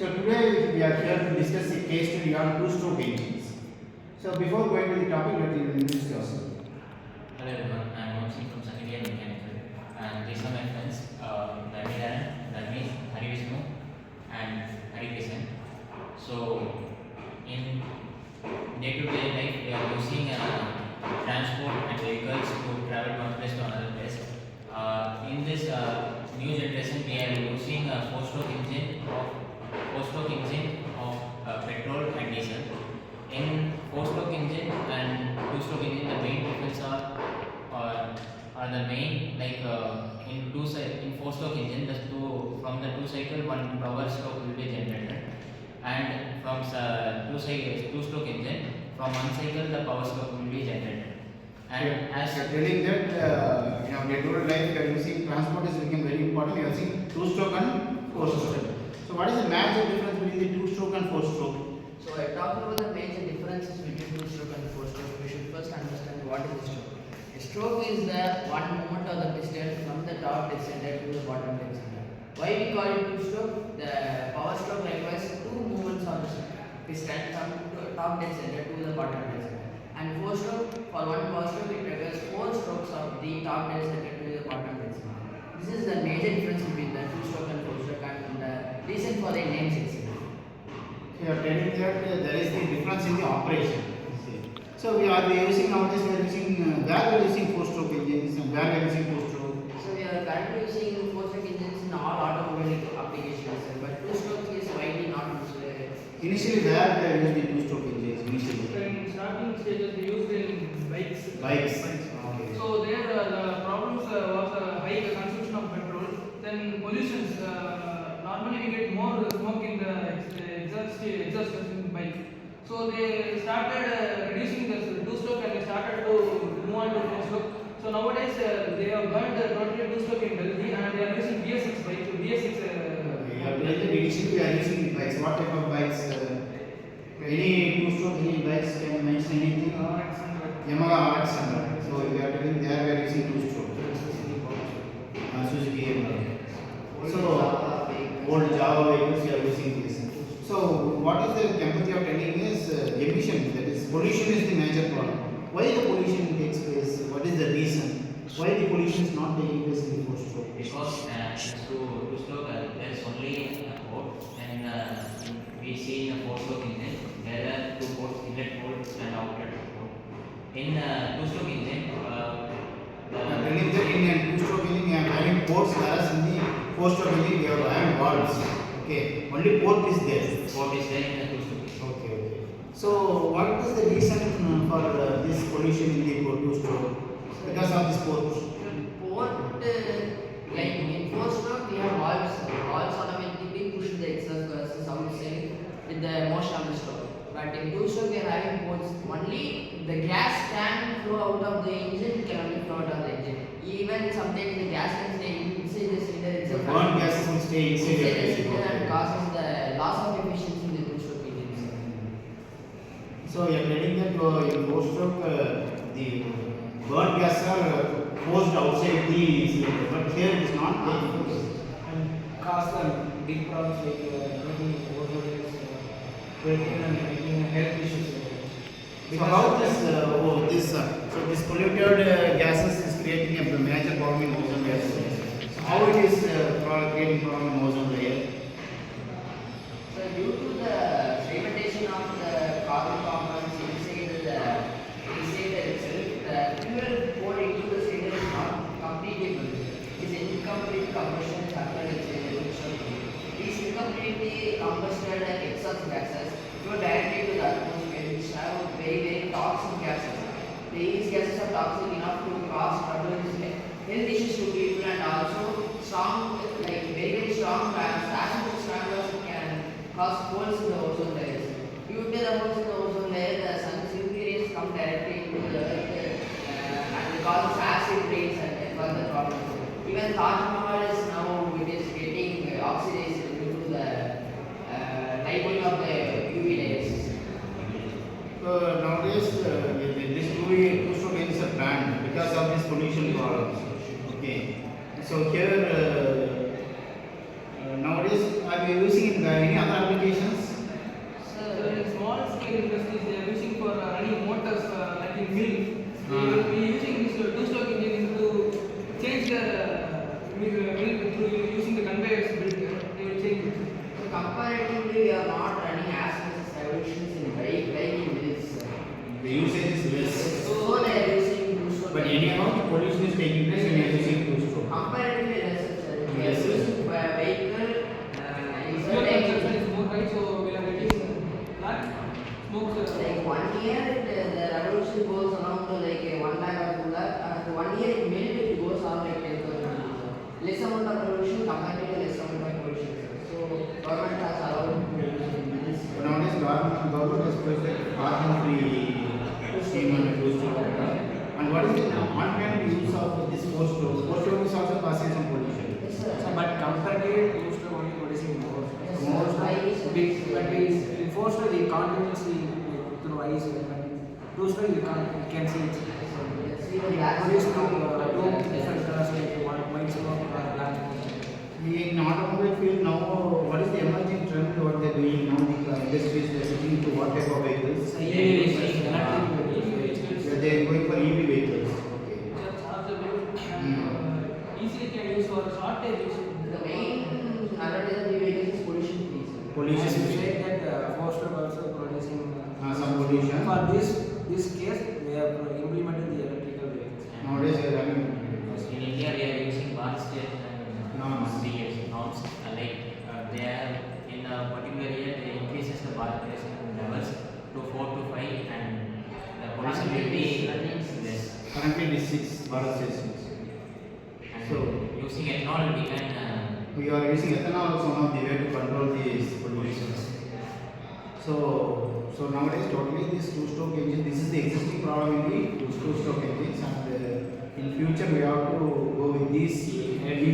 So today we are here to discuss a case study on two-stroke engines. So before going to the topic, let me introduce yourself. Hello everyone, I am Vamsi from second year mechanical, and these are my friends, Dharmesh, Hari Vishnu, and Hari Kisan. So in day-to-day life, we are using transport and vehicles to travel one place to another place. In this new generation, we are using a four-stroke engine of petrol and diesel. In four-stroke engine and two-stroke engine, the main difference are the main in four-stroke engine, from the two cycle one power stroke will be generated, and from two-stroke engine from one cycle the power stroke will be generated. And as you are telling that in our day-to-day life we are using transport is becoming very important. We are using two-stroke and four-stroke. So what is the major difference between the two-stroke and four-stroke? So, talking about the major differences between two-stroke and four-stroke, we should first understand what is a stroke. A stroke is the one movement of the piston from the top dead center to the bottom dead center. Why we call it two-stroke? The power stroke requires two movements of the piston from the top dead center to the bottom dead center. And four-stroke, for one power stroke, it requires four strokes of the top dead center to the bottom dead center. This is the major difference between the two-stroke and four-stroke, and the reason for the names itself. You are telling that there is the difference in the operation. So we are using nowadays we are using where we are using four-stroke engines and where we are using four-stroke. So we are currently using four-stroke engines in all automobile applications, but two-stroke is widely not used. Initially where we are using the two-stroke engines initially. In starting stages, we used in bikes. Bikes. Okay. So there the problems was high consumption of petrol. Then pollutions. Normally we get more smoke in the exhaust in the bike. So they started reducing the two-stroke and they started to move on to four-stroke. So nowadays they have burned totally two-stroke in Delhi and they are using BS6 bikes. Initially we are using bikes. What type of bikes? Any two-stroke engine bikes? Can you mention anything? Yamaha RX100. So we are telling there we are using two-stroke. Suzuki. So old Java vehicles we are using this. So what is the chemical you are telling is emission, that is pollution is the major problem. Why the pollution takes place? What is the reason? Why the pollution is not taking place in the four-stroke? because two-stroke there is only a port, and we see in a four-stroke engine there are two ports, inlet port and outlet port. In two-stroke engine, Telling that in a two-stroke engine we are having ports, whereas in the four-stroke engine we are having valves. Okay, only port is there. port is there in the two-stroke engine. Okay. So what is the reason for this pollution in the two-stroke? Because of this port. Port, like in four-stroke, we have valves. Valves automatically push the exhaust gases outside with the motion of the stroke. But in two-stroke, we are having ports. Only the gas can flow out of the engine, can only flow out of the engine. Even sometimes the gas can stay inside the cylinder The itself. burnt gases will stay inside Inside the the cylinder and engine. causes the loss of efficiency in the two-stroke engines. So you are telling that in four-stroke the burnt gas are forced outside the cylinder, but here it is not taking place. And cause them big problems like making overdose, creating and making health issues. So how so this polluted gases is creating a major problem in ozone layer. So how it is creating problem in ozone layer? So due to the fragmentation of the carbon compounds inside the cylinder itself, the fuel poured into the cylinder is not completely produced. It is incomplete combustion is happened inside the cylinder. These incompletely combusted exhaust gases go directly to the atmosphere, which have very toxic gases. These gases are toxic enough to cause troubles, health issues to people, and also strong, like very strong acid stranglers can cause holes in the ozone layers. Due to the holes in the ozone layer, the sun's UV rays come directly into the earth and causes acid rains and further problems. Even Taj Mahal is now getting oxidized due to the tightening of the UV layers. Nowadays this two-stroke engines are banned because of this pollution problems. Okay. So here nowadays are we using in any other chemical industries, they are using for running motors like in mill. They will be using this two-stroke engine to change the mill through using the conveyors built. They will change it. So comparatively, we are not running as much as emissions in bike in mills. The usage is less. So they are using two-stroke. But anyhow, the pollution is taking place when you are using two-stroke. Comparatively less, sir. We are Yes, sir. using vehicle. Fuel consumption is more high, so we are getting black smoke. Like 1 year, the revolution goes around to like 1 lakh or 2 lakh. And 1 year in mill, it goes around like 10,000. Less amount of revolution compared to less amount of pollution. So government has allowed pollution in mills. But nowadays, government has pushed the carbon-free scheme and two-stroke. And what is the on-hand use of this four-stroke? Four-stroke is also causing some pollution. Yes, sir. So, but comparatively, two-stroke only producing more. Yes, sir. More Why is it? But in four-stroke, the continuously through ice, but two-stroke you can see it. Let's see the We gas. produce two different colors like white smoke or black smoke. In automobile field now, what is the emerging trend? What they are doing now? The industries they are switching to what type of vehicles? So, electric vehicles. They are going for EV vehicles. Okay. Chargeable and easily can use for shortage use. The main advantage of the vehicles is pollution free. As Pollution. you said that four-stroke also producing Some pollution. For this case, they have implemented the electrical vehicles. Nowadays, they are running. In India, we are using bar state Norms. norms. They are in a particular year they increases the bar pressure levels to 4 to 5 and the pollution will be less. Currently, it is 6 Bharat says 6. And So, using ethanol we can we are using ethanol as one of the way to control these pollutions. So nowadays, totally this two-stroke engine, this is the existing problem in the two-stroke engines, and in future we have to go with these heavy